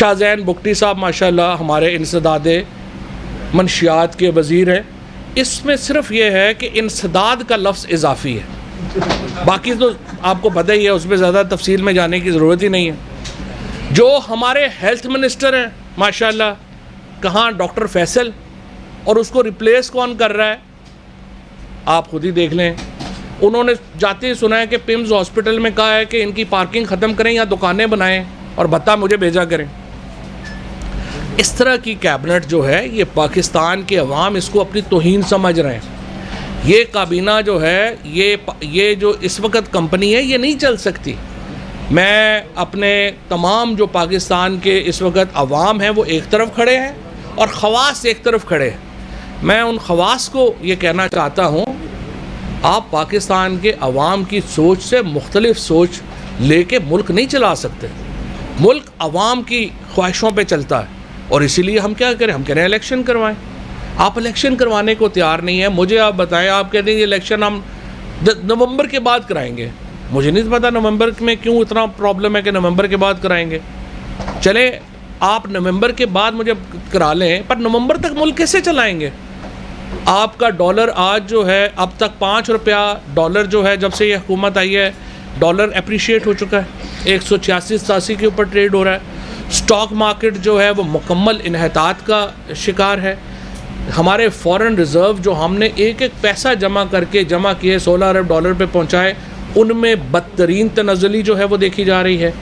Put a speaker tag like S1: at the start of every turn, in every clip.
S1: शाहजैन बुगटी साहब माशाल्लाह हमारे इंसदाद मनशियात के वज़ीर हैं। इसमें सिर्फ ये है कि इंसदाद का लफ्ज़ इजाफ़ी है, बाकी तो आपको पता ही है, उसमें ज़्यादा तफसील में जाने की ज़रूरत ही नहीं है। जो हमारे हेल्थ मिनिस्टर हैं माशाल्लाह, कहाँ डॉक्टर फैसल, और उसको रिप्लेस कौन कर रहा है आप खुद ही देख लें। उन्होंने जाते ही सुना है कि पिम्स हॉस्पिटल में कहा है कि इनकी पार्किंग ख़त्म करें या दुकानें बनाएं और भत्ता मुझे भेजा करें। इस तरह की कैबिनेट जो है ये पाकिस्तान के अवाम इसको अपनी तौहीन समझ रहे हैं। ये काबीना जो है ये जो इस वक्त कंपनी है ये नहीं चल सकती। मैं अपने तमाम जो पाकिस्तान के इस वक्त अवाम हैं वो एक तरफ खड़े हैं और ख़वास एक तरफ खड़े हैं। मैं उन ख़वास को ये कहना चाहता हूँ, आप पाकिस्तान के अवाम की सोच से मुख्तलिफ सोच लेके मुल्क नहीं चला सकते। मुल्क अवाम की ख्वाहिशों पे चलता है और इसीलिए हम क्या करें, हम कह रहे हैं इलेक्शन करवाएं। आप इलेक्शन करवाने को तैयार नहीं है। मुझे आप बताएं, आप कहते हैं ये इलेक्शन हम नवंबर के बाद कराएंगे। मुझे नहीं पता नवंबर में क्यों इतना प्रॉब्लम है कि नवंबर के बाद कराएंगे। चले आप नवंबर के बाद मुझे करा लें, पर नवंबर तक मुल्क कैसे चलाएंगे? आपका डॉलर आज जो है अब तक 5 रुपया डॉलर जो है, जब से ये हुकूमत आई है डॉलर अप्रिशिएट हो चुका है, 186-87 के ऊपर ट्रेड हो रहा है। स्टॉक मार्केट जो है वो मुकम्मल इन्हतात का शिकार है। हमारे फॉरेन रिज़र्व जो हमने एक एक पैसा जमा किए 16 अरब डॉलर पे पहुंचाए, उनमें बदतरीन तनज़्ज़ुली जो है वो देखी जा रही है।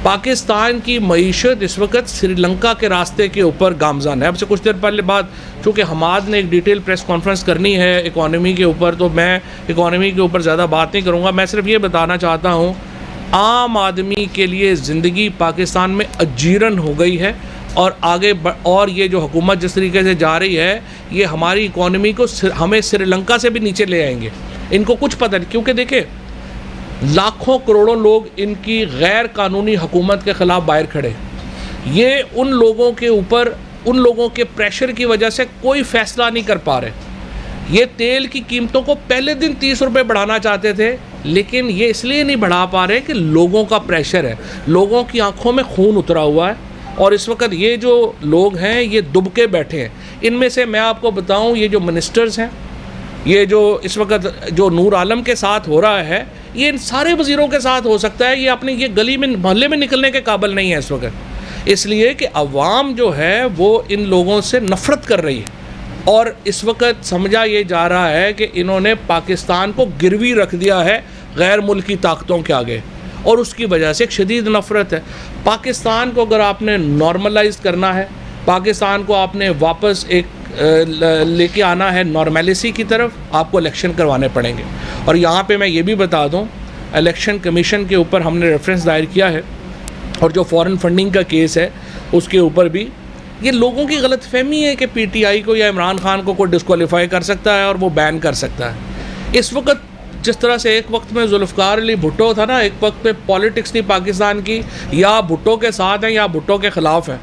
S1: पाकिस्तान की मईशत इस वक्त श्रीलंका के रास्ते के ऊपर गामज़न है। अब से कुछ देर पहले बाद, चूँकि हमाद ने एक डिटेल प्रेस कॉन्फ्रेंस करनी है इकॉनमी के ऊपर, तो मैं इकॉनमी के ऊपर ज़्यादा बात नहीं करूँगा। मैं सिर्फ ये बताना चाहता हूँ, आम आदमी के लिए ज़िंदगी पाकिस्तान में अजीरन हो गई है और और ये जो हुकूमत जिस तरीके से जा रही है, ये हमारी इकॉनमी को हमें श्रीलंका से भी नीचे ले आएंगे। इनको कुछ पता नहीं, क्योंकि देखिए लाखों करोड़ों लोग इनकी गैर कानूनी हुकूमत के ख़िलाफ़ बाहर खड़े। ये उन लोगों के ऊपर, उन लोगों के प्रेशर की वजह से कोई फ़ैसला नहीं कर पा रहे। ये तेल की कीमतों को पहले दिन 30 रुपये बढ़ाना चाहते थे, लेकिन ये इसलिए नहीं बढ़ा पा रहे कि लोगों का प्रेशर है, लोगों की आंखों में खून उतरा हुआ है। और इस वक्त ये जो लोग हैं ये दुबके बैठे हैं। इनमें से मैं आपको बताऊं, ये जो मिनिस्टर्स हैं, ये जो इस वक्त जो नूर आलम के साथ हो रहा है, ये इन सारे वज़ीरों के साथ हो सकता है। ये अपनी ये गली में मोहल्ले में निकलने के काबिल नहीं है इस वक्त, इसलिए कि अवाम जो है वो इन लोगों से नफ़रत कर रही है। और इस वक्त समझा ये जा रहा है कि इन्होंने पाकिस्तान को गिरवी रख दिया है गैर मुल्की ताकतों के आगे, और उसकी वजह से एक शदीद नफ़रत है। पाकिस्तान को अगर आपने नॉर्मलाइज करना है, पाकिस्तान को आपने वापस एक लेके आना है नॉर्मेलिसी की तरफ, आपको इलेक्शन करवाने पड़ेंगे। और यहाँ पे मैं ये भी बता दूँ, इलेक्शन कमीशन के ऊपर हमने रेफरेंस दायर किया है, और जो फॉरेन फंडिंग का केस है उसके ऊपर भी ये लोगों की गलतफहमी है कि पीटीआई को या इमरान खान को कोई डिस्क्वालीफाई कर सकता है और वो बैन कर सकता है। इस वक्त जिस तरह से एक वक्त में जुल्फ़िकार अली भुट्टो था ना, एक वक्त में पॉलिटिक्स थी पाकिस्तान की, या भुट्टो के साथ हैं या भुट्टो के ख़िलाफ़ हैं।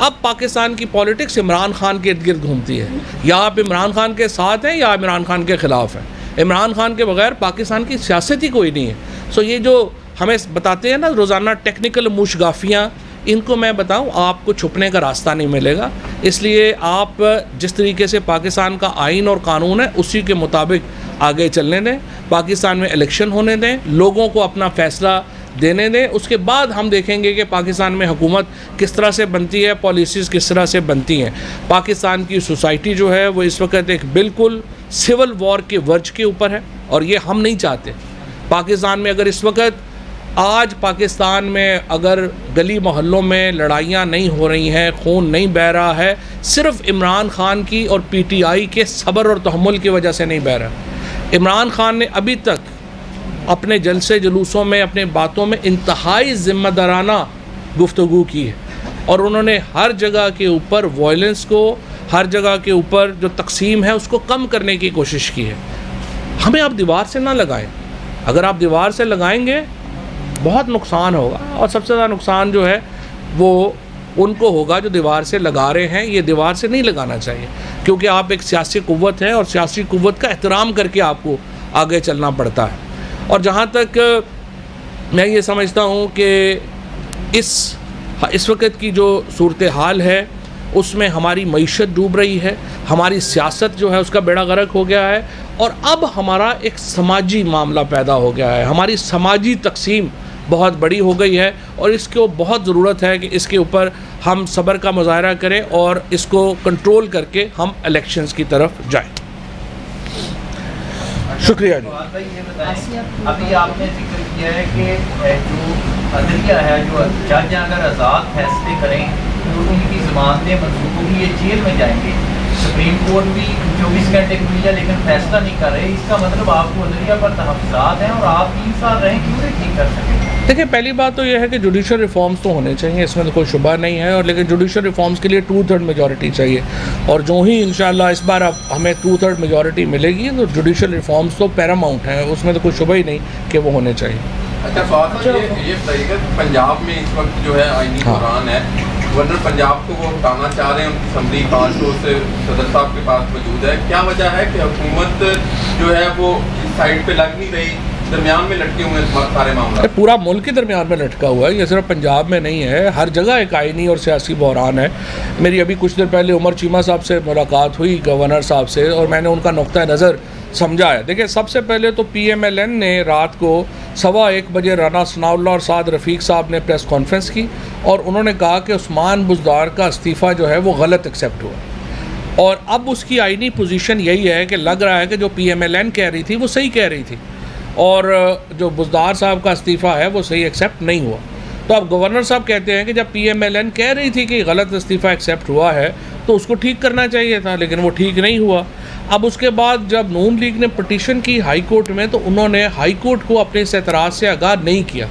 S1: अब पाकिस्तान की पॉलिटिक्स इमरान खान के इर्द गिर्द घूमती है, या आप इमरान खान के साथ हैं या इमरान खान के ख़िलाफ़ हैं। इमरान खान के बगैर पाकिस्तान की सियासत ही कोई नहीं है। सो ये जो हमें बताते हैं ना रोज़ाना टेक्निकल मुशगाफियाँ, इनको मैं बताऊं, आपको छुपने का रास्ता नहीं मिलेगा। इसलिए आप जिस तरीके से पाकिस्तान का आइन और कानून है उसी के मुताबिक आगे चलने दें, पाकिस्तान में इलेक्शन होने दें, लोगों को अपना फ़ैसला देने दें। उसके बाद हम देखेंगे कि पाकिस्तान में हुकूमत किस तरह से बनती है, पॉलिसीज़ किस तरह से बनती हैं। पाकिस्तान की सोसाइटी जो है वो इस वक्त एक बिल्कुल सिविल वॉर के वर्ज के ऊपर है, और ये हम नहीं चाहते। पाकिस्तान में अगर इस वक्त आज पाकिस्तान में अगर गली मोहल्लों में लड़ाइयाँ नहीं हो रही हैं, खून नहीं बह रहा है, सिर्फ इमरान खान की और पीटीआई के सब्र और तहम्मुल की वजह से नहीं बह रहा। इमरान खान ने अभी तक अपने जलसे जुलूसों में, अपने बातों में इंतहाई ज़िम्मेदाराना गुफ्तगू की है, और उन्होंने हर जगह के ऊपर वायलेंस को, हर जगह के ऊपर जो तकसीम है उसको कम करने की कोशिश की है। हमें आप दीवार से ना लगाएं। अगर आप दीवार से लगाएंगे बहुत नुकसान होगा, और सबसे ज़्यादा नुकसान जो है वो उनको होगा जो दीवार से लगा रहे हैं। ये दीवार से नहीं लगाना चाहिए, क्योंकि आप एक सियासी कुव्वत है और सियासी कुव्वत का एहतराम करके आपको आगे चलना पड़ता है। और जहाँ तक मैं ये समझता हूँ कि इस इस वक्त की जो सूरत हाल है उसमें हमारी मईशत डूब रही है, हमारी सियासत जो है उसका बेड़ा गर्क हो गया है, और अब हमारा एक समाजी मामला पैदा हो गया है। हमारी समाजी तकसीम बहुत बड़ी हो गई है और इसको बहुत ज़रूरत है कि इसके ऊपर हम सब्र का मुजाहरा करें और इसको कंट्रोल करके हम इलेक्शंस की तरफ जाएं। शुक्रिया जी।
S2: अभी आपने जिक्र किया है कि जो अदलिया है, जो जज अगर आज़ाद फैसले करें तो उनकी ज़मानतें मंसूख होगी, ये जेल में जाएंगे। सुप्रीम कोर्ट भी 24 घंटे खुली है लेकिन फैसला नहीं कर रहे। इसका मतलब आपको अदलिया पर तहफ़्फ़ुज़ात हैं और आप 3 साल रहें, क्यों नहीं ठीक कर सकें?
S1: देखिए, पहली बात तो यह है कि जुडिशल रिफॉर्म्स तो होने चाहिए, इसमें तो कोई शुबा नहीं है, और लेकिन जुडिशल रिफॉर्म्स के लिए 2/3 मेजॉरिटी चाहिए, और जो ही इंशाल्लाह इस बार अब हमें 2/3 मेजॉरिटी मिलेगी तो जुडिशल रिफॉर्म्स तो पैरामाउंट हैं, उसमें तो कोई शुबा ही नहीं कि वो होने चाहिए।
S3: अच्छा स्वागत है। ये बताइएगा, पंजाब में इस वक्त जो है आईनी बहरान है, गवर्नर पंजाब को वो हटाना चाह रहे हैं, उनकी असम्बली 5 रोज से सदर साहब के पास मौजूद है। क्या वजह है कि हुकूमत जो है वो इस साइड पे लग नहीं रही, दरमियान में लटके हुए हैं सारे मामला?
S1: पूरा मुल्क के दरमियान में लटका हुआ है, ये सिर्फ पंजाब में नहीं है, हर जगह एक आईनी और सियासी बहरान है। मेरी अभी कुछ देर पहले उमर चीमा साहब से मुलाकात हुई, गवर्नर साहब से, और मैंने उनका नुक्ता नज़र समझा है। देखिए, सबसे पहले तो PMLN ने रात को 1:15 बजे राना सनाउल्लाह और साद रफ़ीक साहब ने प्रेस कॉन्फ्रेंस की और उन्होंने कहा कि उस्मान बुज़दार का इस्तीफ़ा जो है वो गलत एक्सेप्ट हुआ, और अब उसकी आईनी पोजीशन यही है कि लग रहा है कि जो PMLN कह रही थी वो सही कह रही थी और जो बुज़दार साहब का इस्तीफ़ा है वो सही एक्सेप्ट नहीं हुआ। तो अब गवर्नर साहब कहते हैं कि जब PMLN कह रही थी कि गलत इस्तीफ़ा एक्सेप्ट हुआ है तो उसको ठीक करना चाहिए था, लेकिन वो ठीक नहीं हुआ। अब उसके बाद जब नून लीग ने पटिशन की हाई कोर्ट में तो उन्होंने हाई कोर्ट को अपने इस एतराज़ से आगाह नहीं किया।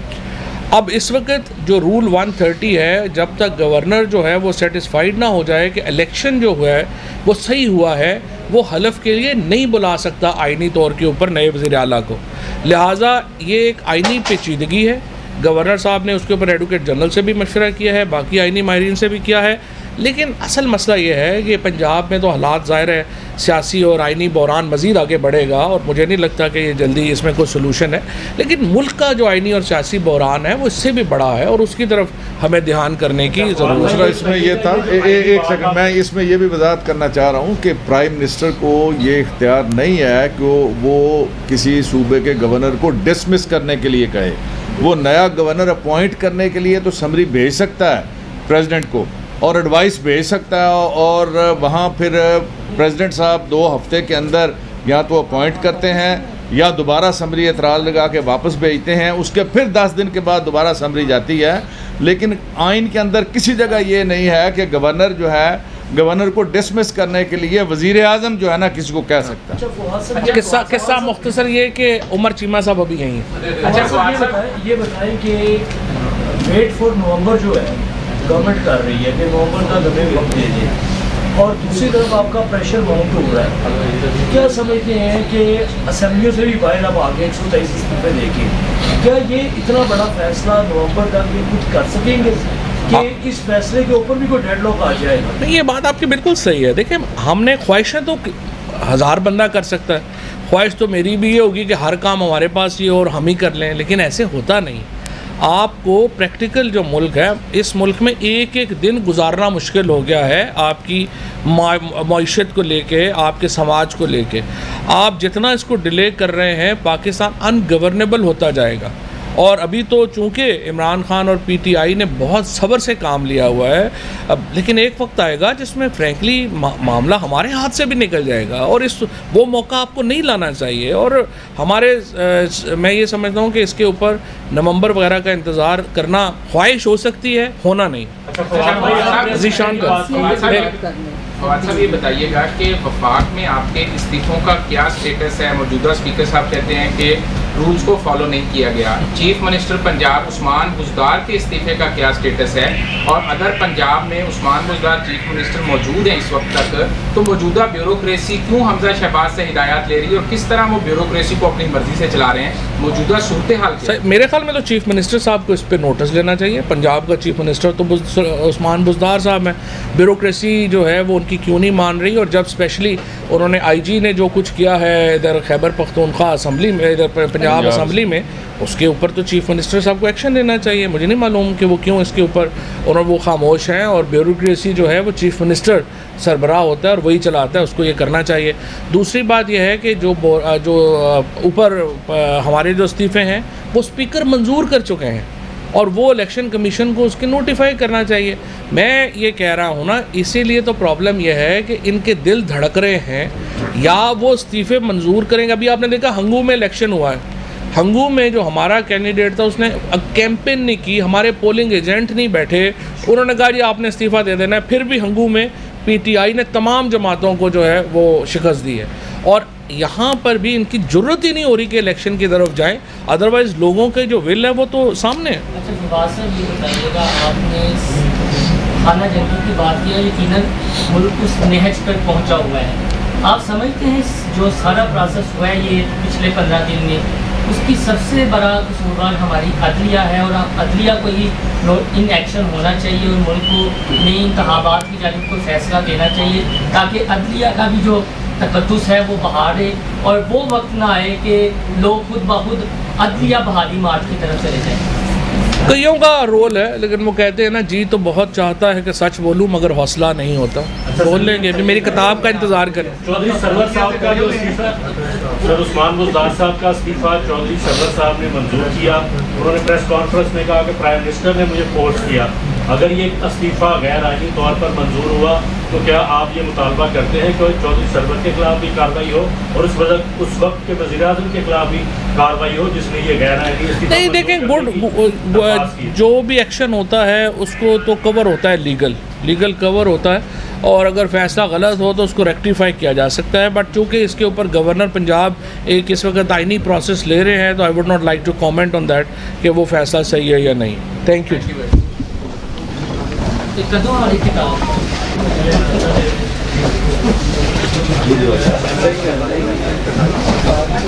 S1: अब इस वक्त जो रूल 130 है, जब तक गवर्नर जो है वो सेटिस्फाइड ना हो जाए कि इलेक्शन जो हुआ है वो सही हुआ है, वो हलफ के लिए नहीं बुला सकता आइनी तौर के ऊपर नए वज़ीर आला को। लिहाजा ये एक आइनी पेचीदगी है। गवर्नर साहब ने उसके ऊपर एडवोकेट जनरल से भी मशवरा किया है, बाकी आइनी माहिरीन से भी किया है, लेकिन असल मसला ये है कि पंजाब में तो हालात ज़ाहिर है सियासी और आइनी बहरान मज़ीद आगे बढ़ेगा और मुझे नहीं लगता कि ये जल्दी इसमें कोई सलूशन है, लेकिन मुल्क का जो आइनी और सियासी बहरान है वो इससे भी बड़ा है और उसकी तरफ हमें ध्यान करने की ज़रूरत है।
S4: इसमें ये था, एक सेकंड, मैं इसमें ये भी वजाहत करना चाह रहा हूँ कि प्राइम मिनिस्टर को ये इख्तियार नहीं है कि वो किसी सूबे के गवर्नर को डिसमिस करने के लिए कहे। वो नया गवर्नर अपॉइंट करने के लिए तो समरी भेज सकता है प्रेसिडेंट को और एडवाइस भेज सकता है, और वहाँ फिर प्रेसिडेंट साहब 2 हफ्ते के अंदर या तो अपॉइंट करते हैं या दोबारा समरी एतराज़ लगा के वापस भेजते हैं, उसके फिर 10 दिन के बाद दोबारा समरी जाती है। लेकिन आइन के अंदर किसी जगह ये नहीं है कि गवर्नर जो है गवर्नर को डिसमिस करने के लिए वज़ीर आज़म जो है ना किसी को कह सकता है।
S1: किस्सा मुख्तसर ये कि उमर चीमा साहब अभी यहीं हैं।
S5: अच्छा, ये बताएं कि वेट फॉर नवंबर जो है गवर्नमेंट कर रही है कि नवंबर का हमें वक्त दे दें, और दूसरी तरफ आपका प्रेशर माउंट हो रहा है। क्या समझते हैं कि असेंबलियों से भी बाहर अब आगे 123 इस्तीफे देके, क्या ये इतना बड़ा फैसला नवंबर तक ये कुछ कर सकेंगे कि इस फैसले के ऊपर भी कोई डेडलॉक आ जाएगा?
S1: नहीं, ये बात आपकी बिल्कुल सही है। देखिए, हमने ख्वाहिशें तो 1000 बंदा कर सकता है, ख्वाहिश तो मेरी भी ये होगी कि हर काम हमारे पास ही और हम ही कर लें, लेकिन ऐसे होता नहीं। आपको प्रैक्टिकल जो मुल्क है, इस मुल्क में एक एक दिन गुजारना मुश्किल हो गया है आपकी मईशत को लेके, आपके समाज को लेके। आप जितना इसको डिले कर रहे हैं, पाकिस्तान अनगवर्नेबल होता जाएगा। और अभी तो चूँकि इमरान खान और PTI ने बहुत सब्र से काम लिया हुआ है, अब लेकिन एक वक्त आएगा जिसमें फ्रैंकली मामला हमारे हाथ से भी निकल जाएगा और वो मौका आपको नहीं लाना चाहिए। और मैं ये समझता हूँ कि इसके ऊपर नवंबर वगैरह का इंतज़ार करना ख्वाहिश हो सकती है, होना नहीं।
S6: फवाद साहब, ये बताइएगा कि वफाक में आपके इस्तीफ़ों का क्या स्टेटस है? मौजूदा स्पीकर साहब कहते हैं कि रूल्स को फॉलो नहीं किया गया। चीफ मिनिस्टर पंजाब उस्मान बुज़दार के इस्तीफ़े का क्या स्टेटस है? और अगर पंजाब में उस्मान बुज़दार चीफ मिनिस्टर मौजूद हैं इस वक्त तक, तो मौजूदा ब्यूरोक्रेसी क्यों हमजा शहबाज से हिदायत ले रही है और किस तरह वो ब्यूरोक्रेसी को अपनी मर्जी से चला रहे हैं? मौजूदा सूरत हाल
S1: मेरे ख्याल में तो चीफ मिनिस्टर साहब को इस पर नोटिस लेना चाहिए। पंजाब का चीफ मिनिस्टर तो उस्मान बुज़दार साहब हैं, ब्यूरोक्रेसी जो है वो उनकी क्यों नहीं मान रही? और जब स्पेशली उन्होंने IG ने जो कुछ किया है इधर खैबर पख्तूनख्वा असम्बली में, इधर पंजाब असम्बली में, उसके ऊपर तो चीफ मिनिस्टर साहब को एक्शन लेना चाहिए। मुझे नहीं मालूम कि वो क्यों इसके ऊपर और वो खामोश हैं, और ब्यूरोक्रेसी जो है वो चीफ मिनिस्टर सरबराह होता है और वही चलाता है, उसको ये करना चाहिए। दूसरी बात यह है कि जो ऊपर हमारे जो इस्तीफ़े हैं वो स्पीकर मंजूर कर चुके हैं और वो इलेक्शन कमीशन को उसके नोटिफाई करना चाहिए। मैं ये कह रहा हूँ ना, इसीलिए तो प्रॉब्लम यह है कि इनके दिल धड़क रहे हैं या वो इस्तीफ़े मंजूर करेंगे। अभी आपने देखा हंगू में इलेक्शन हुआ है, हंगू में जो हमारा कैंडिडेट था उसने कैंपेन नहीं की, हमारे पोलिंग एजेंट नहीं बैठे, उन्होंने कहा जी आपने इस्तीफ़ा दे देना है। फिर भी हंगू में पीटीआई ने तमाम जमातों को जो है वो शिकस्त दी है, और यहाँ पर भी इनकी ज़रूरत ही नहीं हो रही कि इलेक्शन की तरफ जाएं, अदरवाइज़ लोगों के जो विल है वो तो सामने है।
S7: अच्छा फवाद साहब, ये बताइएगा, आपने खाना जंगी की बात की है, यकीनन मुल्क उस नहज पर पहुँचा हुआ है। आप समझते हैं जो सारा प्रोसेस हुआ है ये पिछले 15 दिन में, उसकी सबसे बड़ा कसूरवार हमारी अदलिया है, और अदलिया को ही इन एक्शन होना चाहिए और मुल्क को नई इंतखाबात की जानिब कोई फैसला देना चाहिए, ताकि अदलिया का भी जो तकद्दुस है वो बहारे और वो वक्त ना आए कि लोग खुद ब खुद अदलिया बहाली मार्च की तरफ चले जाएँ।
S1: कईयों का रोल है, लेकिन वो कहते हैं ना, जी तो बहुत चाहता है कि सच बोलूं मगर हौसला नहीं होता। बोल लेंगे, अभी मेरी किताब का इंतज़ार करें।
S5: चौधरी सरवर साहब का जो इस्तीफा, सर उस्मान बुज़दार साहब का इस्तीफा चौधरी सरवर साहब ने मंजूर किया। उन्होंने प्रेस कॉन्फ्रेंस में कहा कि प्राइम मिनिस्टर ने मुझे फोर्स किया। अगर ये इस्तीफा गैर आईनी तौर पर मंजूर हुआ तो क्या आप ये मुतालबा करते हैं कि चौधरी सरवर के खिलाफ भी कार्रवाई हो और उस वक्त के वज़ीर-ए-आज़म के खिलाफ भी कार्रवाई हो जिसने ये गैर आईनी इस्तीफा? नहीं,
S1: देखें, जो भी एक्शन होता है उसको तो कवर होता है, लीगल कवर होता है, और अगर फैसला गलत हो तो उसको रेक्टिफाई किया जा सकता है। बट चूँकि इसके ऊपर गवर्नर पंजाब एक इस वक्त आईनी प्रोसेस ले रहे हैं, तो I would not like to comment on that कि वो फैसला सही है या नहीं। Thank you.
S7: कदों वाली किताब